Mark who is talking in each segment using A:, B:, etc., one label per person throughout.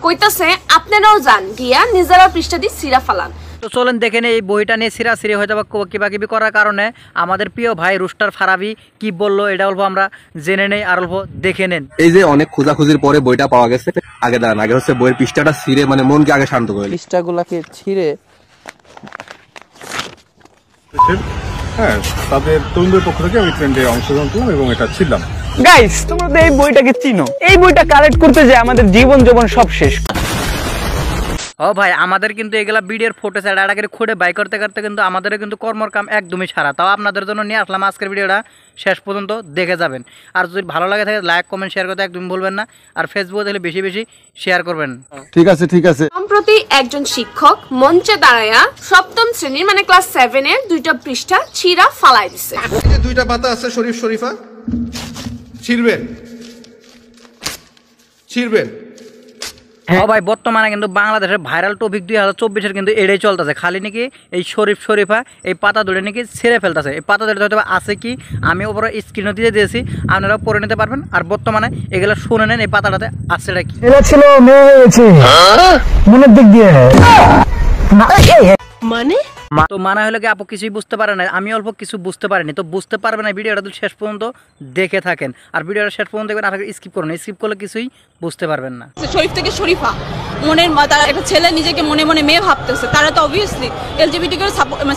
A: কইতাছে আপনারাও যান গিয়া নিজেরা পৃষ্ঠা দিয়ে সিরা ফালান।
B: তো চলেন দেখে নেই এই বইটা নিয়ে সিরাসিরি হয়ে যাবে কিবাকিবি করার কারণে আমাদের প্রিয় ভাই রুস্টার ফারাবি কি বললো এটা অল্প আমরা জেনে নেই আর অল্প দেখে নেন।
C: এই যে অনেক খোঁজাখুঁজির পরে বইটা পাওয়া গেছে। আগে দাঁড়ান, আগে হচ্ছে বইয়ের পৃষ্ঠাটা ছিঁড়ে মানে মনকে আগে শান্ত করে
D: পৃষ্ঠাগুলাকে ছিঁড়ে
E: হ্যাঁ তাদের তরুণদের পক্ষ থেকে আমি ট্রেন্ডে অংশগ্রহণ করলাম এবং এটা ছিলাম।
D: গাইস তোমরা তো এই বইটাকে চিনো, এই বইটা কালেক্ট করতে যে আমাদের জীবন যৌবন সব শেষ।
B: ও ভাই আমাদের কিন্তু এগুলা ভিডিওর ফটো সাইড আড়া করে খুঁড়ে বাই করতে করতে কিন্তু আমাদের কিন্তু কর্মর কাম একদমই সারা। তাও আপনাদের জন্য নিয়ে আসলাম আজকের ভিডিওটা, শেষ পর্যন্ত দেখে যাবেন। আর যদি ভালো লাগে থাকে লাইক কমেন্ট শেয়ার করতে একদম ভুলবেন না। আর ফেসবুকে দেখলে বেশি বেশি শেয়ার করবেন।
E: ঠিক আছে ঠিক আছে।
A: সম্প্রতি একজন শিক্ষক মঞ্চে দাঁড়ায়া সপ্তম শ্রেণীর মানে ক্লাস 7 এর 2টা পৃষ্ঠা ছিঁড়া ফালাই দিছে।
F: এই যে 2টা পাতা আছে শরীফ শরীফা, ছিঁড়বেন ছিঁড়বেন।
B: হ্যাঁ ভাই বর্তমানে কিন্তু বাংলাদেশের ভাইরাল টপিক 2024-এর কিন্তু এটাই চলতেছে। খালি নাকি এই শরীফ শরীফা এই পাতা ধরে নাকি ছেড়ে ফেলতেছে। এই পাতা ধরে হয়তো আছে কি আমি ওপরে স্ক্রিনে দিয়ে দিয়েছি, আপনারা পড়ে নিতে পারবেন। আর বর্তমানে এগুলো শুনে নেন এই পাতাটাতে আছেটা কি।
G: এটা ছিল মেয়ে হয়েছে মনের দিক দিয়ে
A: মানে
B: তো মানা হলো কি আপু কিছুই বুঝতে পারে না, আমি অল্প কিছু বুঝতে পারিনি। তো বুঝতে পারবে না ভিডিওটা তো শেষ পর্যন্ত দেখে থাকেন। আর ভিডিওটা শেষ পর্যন্ত দেখবেন, আর স্কিপ করুন, স্কিপ করলে কিছুই বুঝতে পারবেন না।
H: শরীফ থেকে শরীফা মনের তারা একটা ছেলে নিজেকে মনে মনে মেয়ে ভাবতেছে, তারা তো অবভিয়াসলি এলজিবিটি কে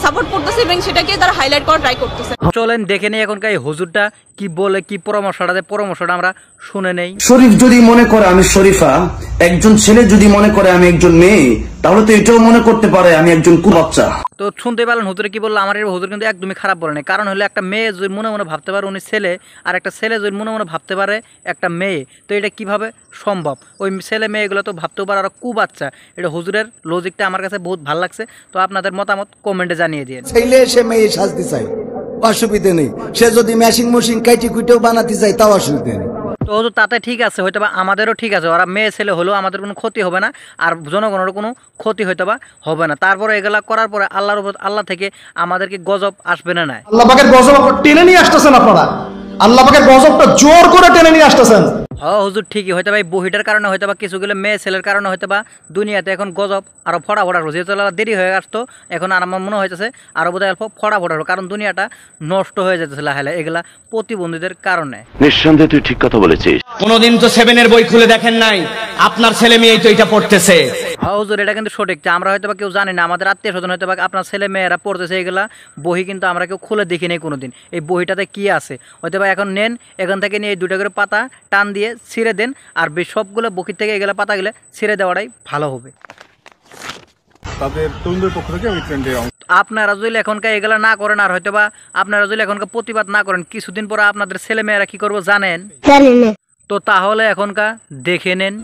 H: সাপোর্ট করতেছে এবং সেটাকে তারা হাইলাইট করার ট্রাই করতেছে।
B: চলেন দেখে নেই এখনকার এই হুজুরটা কি বলে, কি পরামর্শটা আমরা শুনে নেই।
G: শরীফ যদি মনে করে আমি শরীফা, একজন ছেলে যদি মনে করে আমি একজন মেয়ে, তাহলে তো এটাও মনে করতে পারে আমি একজন কুবাচ্চা।
B: তো শুনতে পারলেন হুজুরে কি বললো। আমার এই হুজুর কিন্তু একদমই খারাপ বলে না। কারণ হলো একটা মেয়ে যদি মনে মনে ভাবতে পারে উনি ছেলে, আর একটা ছেলে যদি মনে মনে ভাবতে পারে একটা মেয়ে, তো এটা কিভাবে সম্ভব? ওই ছেলে মেয়েগুলো তো ভাবতেও পারে আর কুবাচ্চা। এটা হুজুরের লজিকটা আমার কাছে বহুত ভালো লাগছে। তো আপনাদের মতামত কমেন্টে জানিয়ে দিন।
G: ছেলে সে মেয়ে সাজতে চাই, অসুবিধা নেই। সে যদি মেশিন কাইটি কুইটেও বানাতে চাই তাও অসুবিধা নেই।
B: তো তাতে ঠিক আছে, হয়তো বা আমাদেরও ঠিক আছে। ওরা মেয়ে ছেলে হলেও আমাদের কোনো ক্ষতি হবে না, আর জনগণের কোনো ক্ষতি হয়তো বা হবে না। তারপরে এগুলা করার পরে আল্লাহ থেকে আমাদেরকে গজব আসবে না।
I: আল্লাহ পাকের গজব টেনে নিয়ে আসতেছেন আপনারা, আল্লাহ পাকের গজবটা জোর করে টেনে নিয়ে আসতেছেন।
B: হ্যাঁ হুজুর ঠিকই, হয়তো বা এই বহিটার কারণে হয়তো বা কিছুগুলো মেয়ে ছেলের কারণে হয়তো বা দুনিয়াতে এখন গজব আরো ফটাফটা রয়েছে। যেহেতু দেরি হয়ে আসতো, এখন আর আমার মনে হয়েছে আরো বোধহয় অল্প ফটাফটা, কারণ দুনিয়াটা নষ্ট হয়ে যেতেছে লাহে এগুলা প্রতিবন্ধীদের কারণে।
J: নিঃসন্দেহে তুই ঠিক কথা বলেছিস।
D: কোনদিন তো 7 এর বই খুলে দেখেন নাই, আপনার ছেলে মেয়েই তো এটা পড়তেছে।
B: হ্যাঁ হুজুর এটা কিন্তু সঠিক। আমরা হয়তো বা কেউ জানি না, আমাদের আত্মীয় স্বজন হয়তো বা আপনার ছেলে মেয়েরা পড়তেছে এগুলা বই, কিন্তু আমরা কেউ খুলে দেখি নাই কোনোদিন এই বইটাতে কি আছে। হয়তো বা এখন নেন, এখান থেকে নিয়ে এই 2টা করে পাতা টান দিয়ে ছিঁড়ে দেন, আর সবগুলো বকির থেকে এগুলা পাতাগুলো ছিঁড়ে দেওয়াটাই ভালো হবে।
E: তাদের তরুণদের পক্ষ থেকে আমি ট্রেন্ডে
B: আপনারা যদি এখনকার এগুলা না করেন, আর হয়তো বা আপনারা যদি এখনকার প্রতিবাদ না করেন, কিছুদিন পরে আপনাদের ছেলে মেয়েরা কি করবো জানেন? তো তাহলে এখনকার দেখে নেন।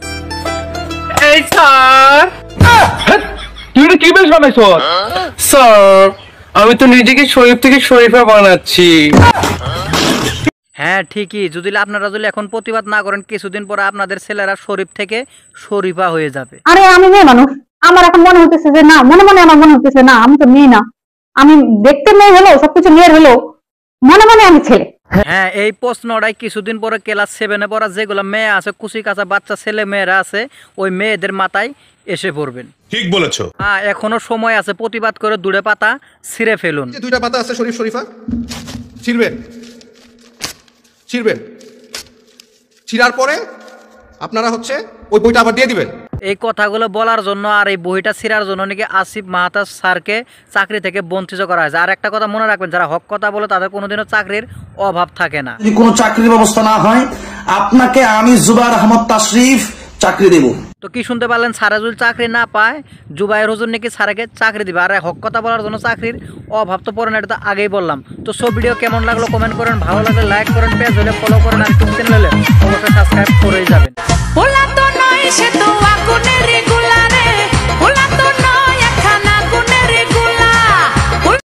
D: এই স্যার তুই কি বেশ বানাইছো? স্যার আমি তো নিজেকে শরীফ থেকে শরীফা বানাচ্ছি।
B: হ্যাঁ ঠিকই, যদি আপনারা যদি এখন প্রতিবাদ না করেন, কিছুদিন পরে আপনাদের ছেলেরা শরীফ থেকে শরীফা হয়ে যাবে।
K: আরে আমি মেয়ে মানুষ, আমার এখন মনে হতেছে যে না, মনে মনে আমার মনে হতেছে না আমি তো মেয়ে না, আমি দেখতে মেয়ে হলো, সবকিছু মেয়ের হলো, মনে মনে আমি ছেলে।
B: হ্যাঁ এই প্রশ্নটাই কিছুদিন পরে ক্লাস 7-এ পড়া যেগুলো মেয়ে আছে, কুচি কাঁচা বাচ্চা ছেলে মেয়েরা আছে, ওই মেয়েদের মাথায় এসে পড়বেন।
F: ঠিক বলেছো।
B: হ্যাঁ এখনো সময় আছে, প্রতিবাদ করে 2টা পাতা ছিঁড়ে ফেলুন।
F: এই যে 2টা পাতা আছে শরীফ শরীফা, ছিঁড়বেন ছিঁড়বেন। ছিঁড়ার পরে আপনারা হচ্ছে ওই বইটা আবার দিয়ে দিবেন।
B: এই কথাগুলো বলার জন্য আর এই বইটা ছিঁড়ার জন্য নাকি আসিফ মাহতাব স্যারকে চাকরি থেকে বঞ্চিত করা হয়েছে। আর একটা কথা মনে রাখবেন, যারা হক কথা বলে তাদের কোনোদিনও চাকরির অভাব থাকে না।
G: যদি কোনো চাকরির ব্যবস্থা না হয়, আপনাকে আমি জুবায়ের আহমদ তাশরিফ চাকরি দেব।
B: তো কি শুনতে পারলেন, স্যারে যদি চাকরি না পায় জুবায়ের হুজুর নাকি স্যারকে চাকরি দিবে। আর হক কথা বলার জন্য চাকরির অভাব তো পড়ে না, এটা তো আগেই বললাম। তো সব ভিডিও কেমন লাগলো কমেন্ট করেন, ভালো লাগলে লাইক করেন, পেজ হলে ফলো করেন, আর চ্যানেল হলে